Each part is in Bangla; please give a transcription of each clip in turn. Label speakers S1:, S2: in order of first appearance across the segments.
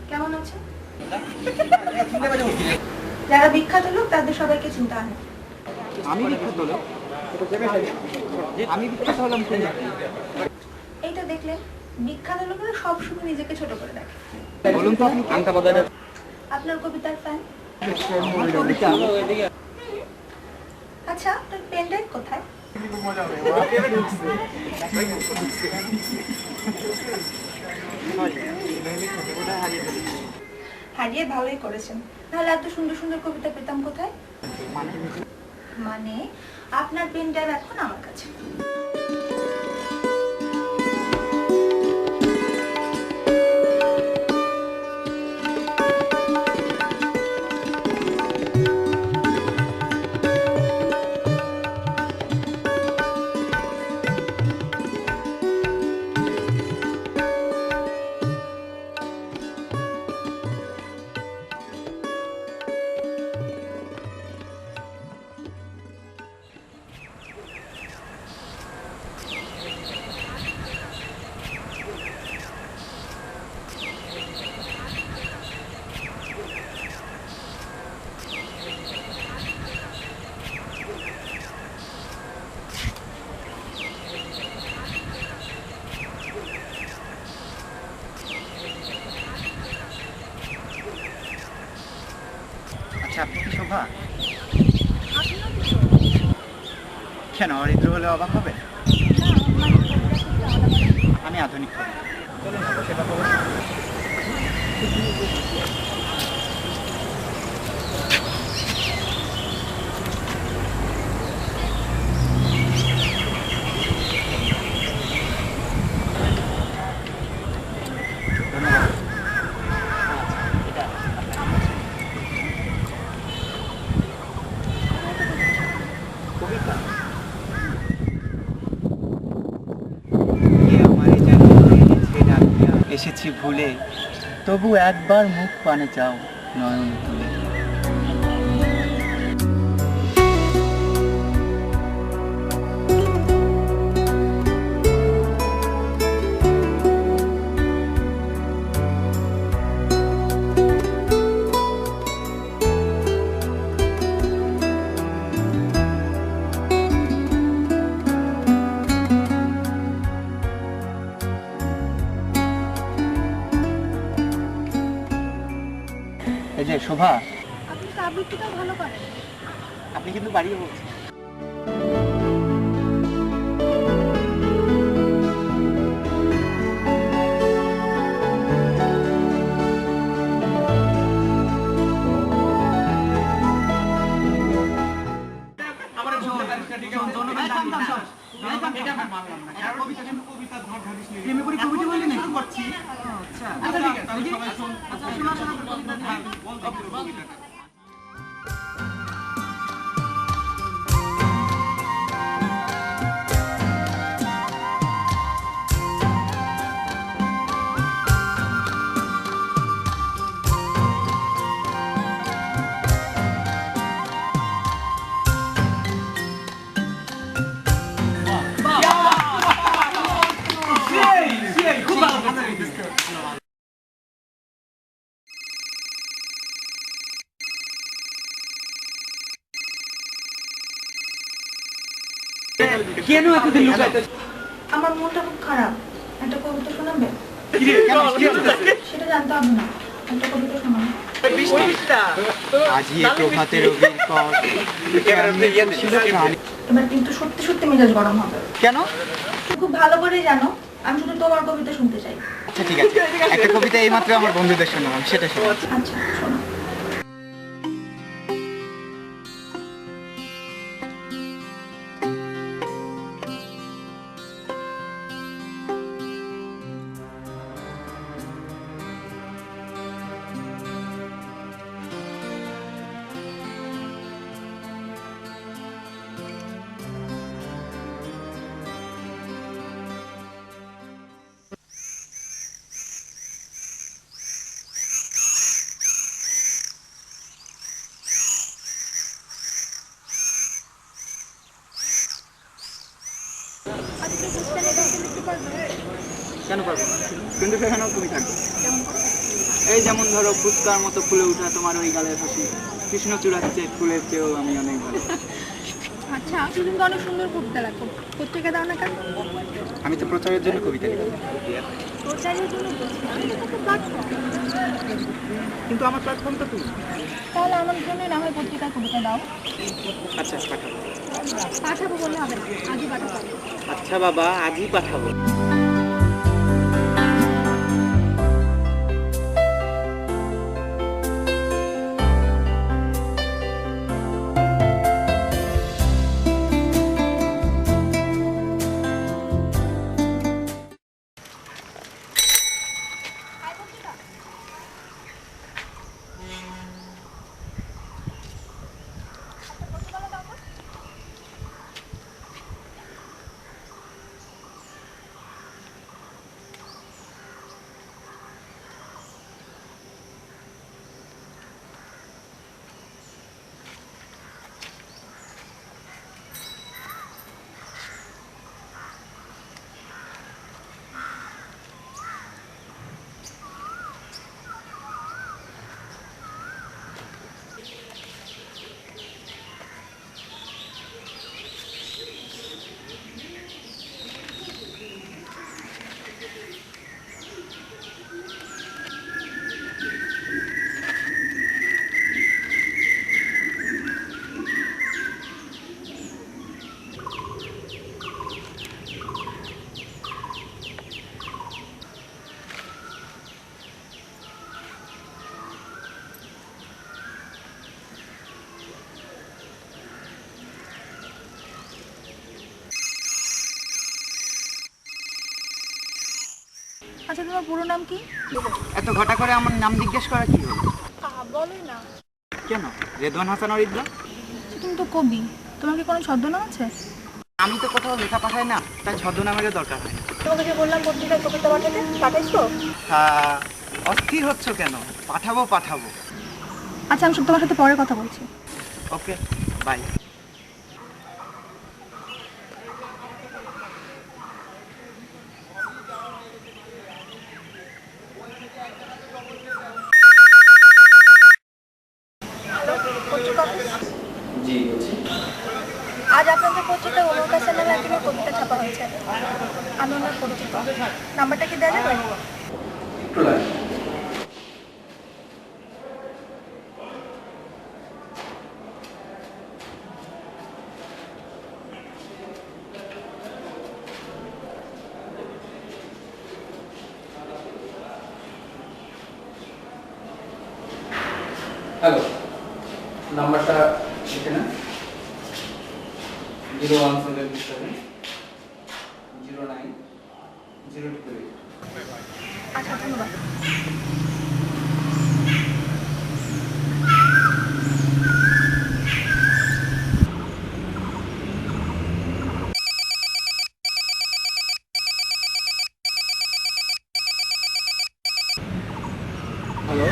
S1: কেমন আছো? যারা বিখ্যাত লোক তাদের সবাইকে চিন্তা হয়।
S2: আমি বিখ্যাত লোক? আমি বিখ্যাত হলাম?
S1: এইটা দেখলে বিখ্যাত লোকেরা সবসময় নিজেকে ছোট করে দেখে।
S2: বলুন তো আপনি কাঙ্কা বাজারে
S1: আপনার কবিতার ফ্যান।
S2: কবিতা
S1: আচ্ছা, আপনার পেন ড্রাইভ কোথায়? হারিয়ে ভালোই করেছেন। তাহলে এত সুন্দর সুন্দর কবিতা পেতাম কোথায়? মানে আপনার পেন ড্রাইভ এখন আমার কাছে।
S2: আচ্ছা, আপনি কি শোভা? কেন অরিদ্র হলে অবাক হবে? আমি আধুনিক কবি। সেটা বলুন। এসেছি ভুলে, তবু একবার মুখ পানে চাও নয়ন তুলে। এই যে শোভা,
S1: আপনি তো আবৃত্তিটাও ভালো করেন।
S2: আপনি কিন্তু বাড়িয়ে বলছেন। কেন এতদিন লুকাইতে?
S1: আমার মনটা খুব খারাপ। একটা কবিতা শোনাবে? সেটা জানতে হবে না, একটা কবিতা শোনাবে।
S2: আজি প্রভাতে রবির পর
S1: এবার কিন্তু সত্যি সত্যি মেজাজ গরম হবে।
S2: কেন?
S1: খুব ভালো করে জানো, আমি শুধু তোমার কবিতা শুনতে চাই।
S2: আচ্ছা ঠিক আছে, একটা কবিতা এইমাত্র আমার বন্ধুদের শোনালাম, সেটা শোনো।
S1: আচ্ছা শোনো। আচ্ছা তুমি ফুচকা নিয়ে গল্প লিখতে পারবে?
S2: কেন পারবো না? কিন্তু সেখানেও তুমি থাকবে।
S1: কেমন করে?
S2: এই যেমন ধরো ফুচকার মতো ফুলে ওঠা তোমার ওই গালের হাসি, কৃষ্ণচূড়ার চেয়ে ফুলের চেয়েও আমি অনেক ভালো।
S1: আচ্ছা তুমি তো অনেক সুন্দর কবিতা লেখো, পত্রিকা দাও না কেন?
S2: আমি তো প্রচারের জন্য কবিতা লিখি।
S1: প্রচারের জন্য বলছি, আমি তো একটা প্ল্যাটফর্ম।
S2: কিন্তু আমার প্ল্যাটফর্ম তো তুমি।
S1: তাহলে আমার জন্য না হয় পত্রিকার কবিতা দাও।
S2: আচ্ছা পাঠাবো।
S1: পাঠাবো বললে হবে না, আজই পাঠাবো।
S2: আচ্ছা বাবা, আজই পাঠাবো।
S1: আচ্ছা তোমার পুরো নাম কি?
S2: এত ঘটা করে আমার নাম জিজ্ঞেস করা কি হলো?
S1: বলো না।
S2: কেন? রেদওয়ান হাসান অরিদ্রা।
S1: তুমি তো কবি, তোমার কি কোনো ছদ্মনাম আছে?
S2: আমি তো কোথাও লেখা পাঠাই না, তাই ছদ্মনামেরও দরকার হয় না।
S1: তোমাকে যে বললাম পত্রিকায় কবিতা পাঠাতে, পাঠাইছো?
S2: অস্থির হচ্ছ কেন? পাঠাবো পাঠাবো।
S1: আচ্ছা আমি তোমার সাথে পরে কথা বলছি।
S2: ওকে, বাই। জি বলছি।
S1: আজ আপনাদের পত্রিকায় ওমর কাসেম নামে একজনের কবিতা ছাপা হয়েছে। আমি ওনার পরিচিত। নাম্বারটা কি দেওয়া যাবে?
S2: একটু লাগে। হ্যালো, নাম্বারটা লিখে না, 017070902.
S1: আচ্ছা ধন্যবাদ।
S2: হ্যালো,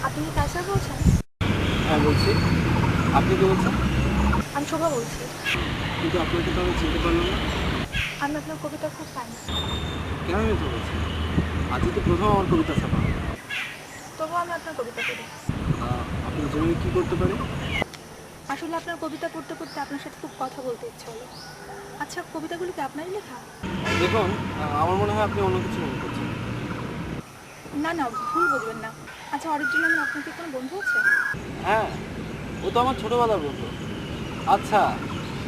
S1: আপনি কি কায়সার বলছেন?
S2: হ্যাঁ বলছি। আপনি কে বলছেন?
S1: আমি শোভা বলছি।
S2: কিন্তু আপনাকে তো আমি চিনতে পারলাম না।
S1: আমি আপনার কবিতা খুব ফাইন।
S2: কেন মিথ্যা বলছেন? আজই তো প্রথম আমার কবিতা ছাপা।
S1: তবুও আমি আপনার কবিতা পড়ি।
S2: আপনার জন্য কি করতে পারি?
S1: আসলে আপনার কবিতা পড়তে পড়তে আপনার সাথে খুব কথা বলতে ইচ্ছে হলো। আচ্ছা কবিতাগুলো কি আপনারই লেখা?
S2: দেখুন, আমার মনে হয় আপনি অন্য কিছু মনে করছেন।
S1: না না ভুল বুঝবেন না। আচ্ছা অরিজিৎ নামে আপনার কি কোনো বন্ধু আছে?
S2: হ্যাঁ, ও তো আমার ছোটবেলার বন্ধু। আচ্ছা,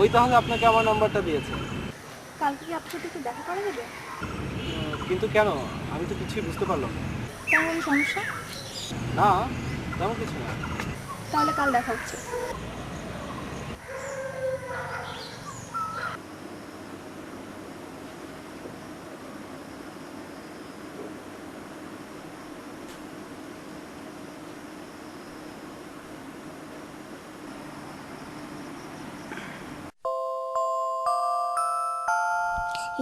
S2: ওই তাহলে আপনাকে আমার নাম্বারটা দিয়েছে।
S1: কালকে কি আপনার সাথে একটু দেখা করা যাবে?
S2: কিন্তু কেন? আমি তো কিছুই বুঝতে পারলাম না।
S1: তেমন কোনো সমস্যা?
S2: না, তেমন কিছু না।
S1: তাহলে কাল দেখা হচ্ছে।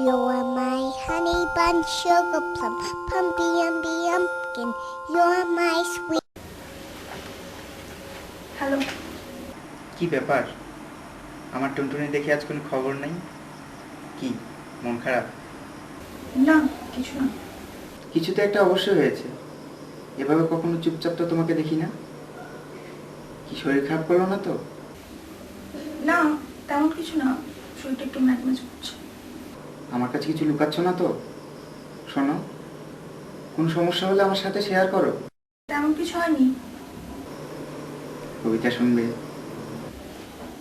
S3: You're my honey bun, sugar plum, pumpy umby umpkin. You're my sweet.
S1: Hello.
S2: কি ব্যাপার? আমার টুনটুনি দেখে আজ কোনো খবর নেই? কি মন খারাপ?
S1: না, কিছু না।
S2: কিছু তো একটা অবশ্যই হয়েছে। এভাবে কখনো চুপচাপ তো তোমাকে দেখি না। কি শরীর খারাপ করলো না তো?
S1: না, তেমন কিছু না, শরীরটা একটু ম্যাজম্যাজ করছে।
S2: আমার কাছে কিছু লুকাচ্ছ না তো? শোনো, কোন সমস্যা হলে আমার সাথে শেয়ার করো।
S1: তেমন কিছু হয়নি।
S2: কবিতা শুনবে?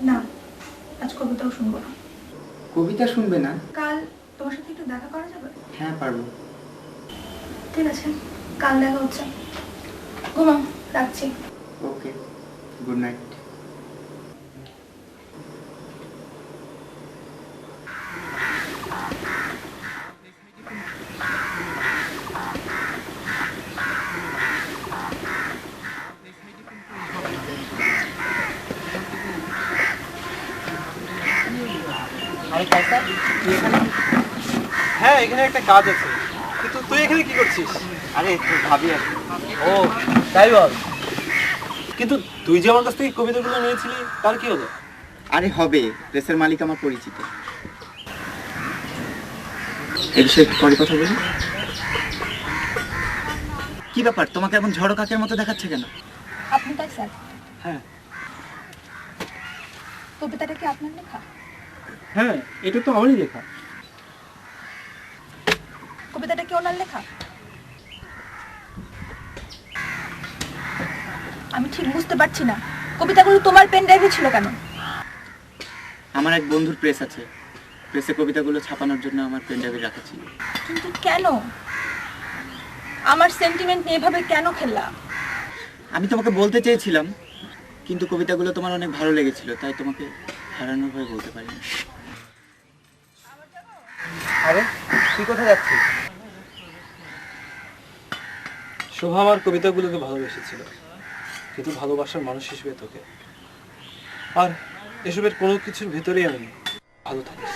S1: না, আজ কবিতাও শুনবো না।
S2: কবিতা শুনবে না?
S1: কাল তোমার সাথে একটু দেখা করা যাবে?
S2: হ্যাঁ, পারবো।
S1: ঠিক আছে, কাল দেখা হচ্ছে। ঘুমাও, রাখছি।
S2: ওকে, গুড নাইট।
S4: আরে কাইসার, তুই এখানে? হ্যাঁ, এখানে একটা কাজ আছে, কিন্তু তুই এখানে কি করছিস?
S2: আরে তো ভাবি আর কি।
S4: ও তাই বল, কিন্তু তুই যে আমার কাছ থেকে কবিতাগুলো নিয়েছিলি তার কি হলো?
S2: আরে হবে, প্রেসের মালিক আমার পরিচিত। এই বিষয়ে একটু পরে কথা বলি। কি ব্যাপার, তোমাকে এখন ঝড়ো কাকের মতো দেখাচ্ছে কেন?
S1: আপনি তাই স্যার?
S4: হ্যাঁ
S1: কবিতাটা কি আপনার লেখা?
S4: হ্যাঁ, এটা তো আমারই লেখা।
S1: কবিতাটা কি ওনার লেখা? আমি ঠিক বুঝতে পারছি না, কবিতাগুলো তোমার পেন ড্রাইভে ছিল কেন?
S2: আমার এক বন্ধুর প্রেস আছে, প্রেসে কবিতাগুলো ছাপানোর জন্য আমার পেন ড্রাইভে রাখা ছিল।
S1: কিন্তু কেন? আমার সেন্টিমেন্ট নিয়ে এভাবে কেন খেললা?
S2: আমি তোমাকে বলতে চেয়েছিলাম, কিন্তু কবিতাগুলো তোমার অনেক ভালো লেগেছিল, তাই তোমাকে হারানোর ভয় বলতে পারিনি।
S4: আরে তুই কোথায় যাচ্ছিস? শোভা আমার কবিতাগুলোকে ভালোবেসেছিল, কিন্তু ভালোবাসার মানুষ হিসেবে তোকে। আর এসবের কোনো কিছুর ভেতরেই আমি নেই। ভালো থাকিস।